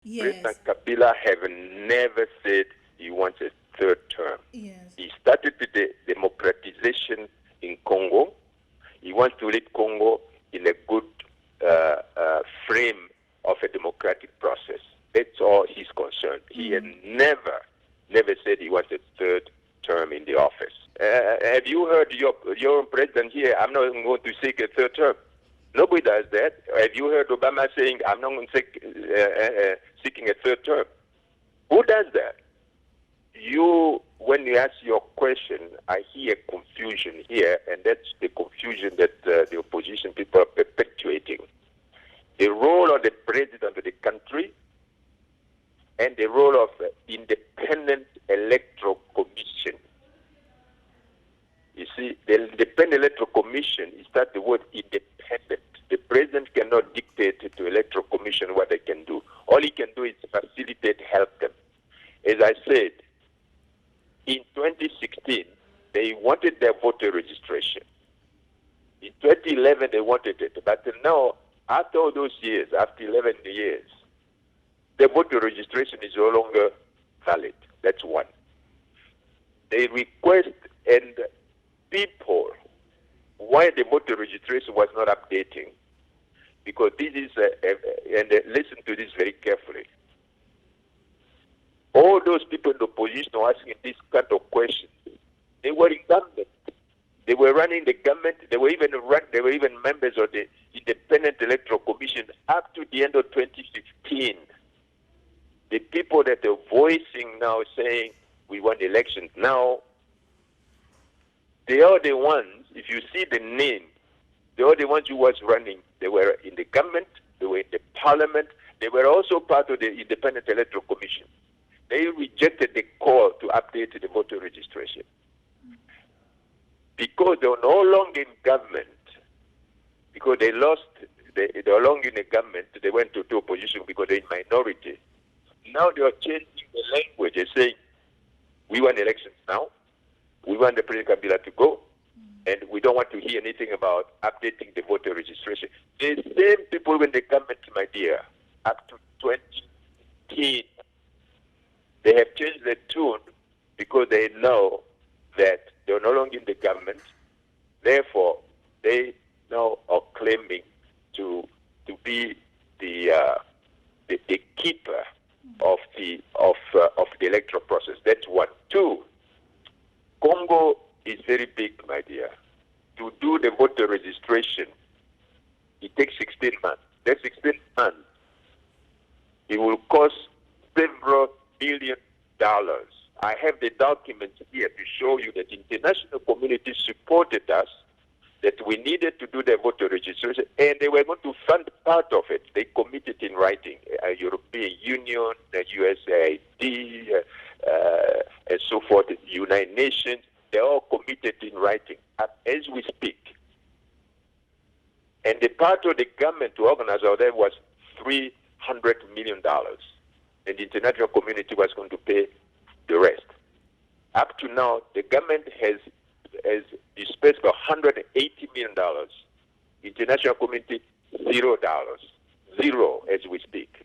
Yes. President Kabila have never said he wants a third term. Yes. He started with the democratization in Congo. He wants to lead Congo in a good frame of a democratic process. That's all he's concerned. He had never said he wants a third term in the office. Have you heard your president here? I'm not going to seek a third term. Nobody does that. Have you heard Obama saying, I'm not going to seeking a third term? Who does that? When you ask your question, I hear confusion here, and that's the confusion that the opposition people are perpetuating. The role of the president of the country and the role of independent electoral commission. You see, the independent electoral commission is that the word independent. The president cannot dictate to electoral commission what they can do. All he can do is facilitate, help them. As I said, in 2016, they wanted their voter registration. In 2011, they wanted it. But now, after all those years, after 11 years, the voter registration is no longer valid. That's one. They request and people why the voter registration was not updating. Because this is, and listen to this very carefully. All those people in the opposition are asking this kind of questions. They were in government. They were running the government. They were even members of the Independent Electoral Commission up to the end of 2015. The people that are voicing now saying we want elections now, they are the ones, if you see the name, they are the ones who was running. They were in the government, they were in the parliament, they were also part of the Independent Electoral Commission. They rejected the call to update the voter registration. Because they were no longer in government, because they lost, they were no longer in the government, they went to opposition because they're in minority. Now they are changing the language. They're saying, we want elections now, we want the President Kabila to go, and we don't want to hear anything about updating the voter registration. The same people in the government, my dear, up to 2018, they have changed their tune because they know that they're no longer in the government. Therefore, they now are claiming to be the keeper of the electoral process. That's one. Two, Congo is very big, my dear. To do the voter registration, it takes 16 months. That 16 months, it will cost several $billions. I have the documents here to show you that the international community supported us, that we needed to do the voter registration, and they were going to fund part of it. They committed in writing, European Union, USAID, and so forth, United Nations. They all committed in writing as we speak. And the part of the government to organize all that was $300 million. And the international community was going to pay the rest. Up to now, the government has dispersed about $180 million. International community, $0. Zero as we speak.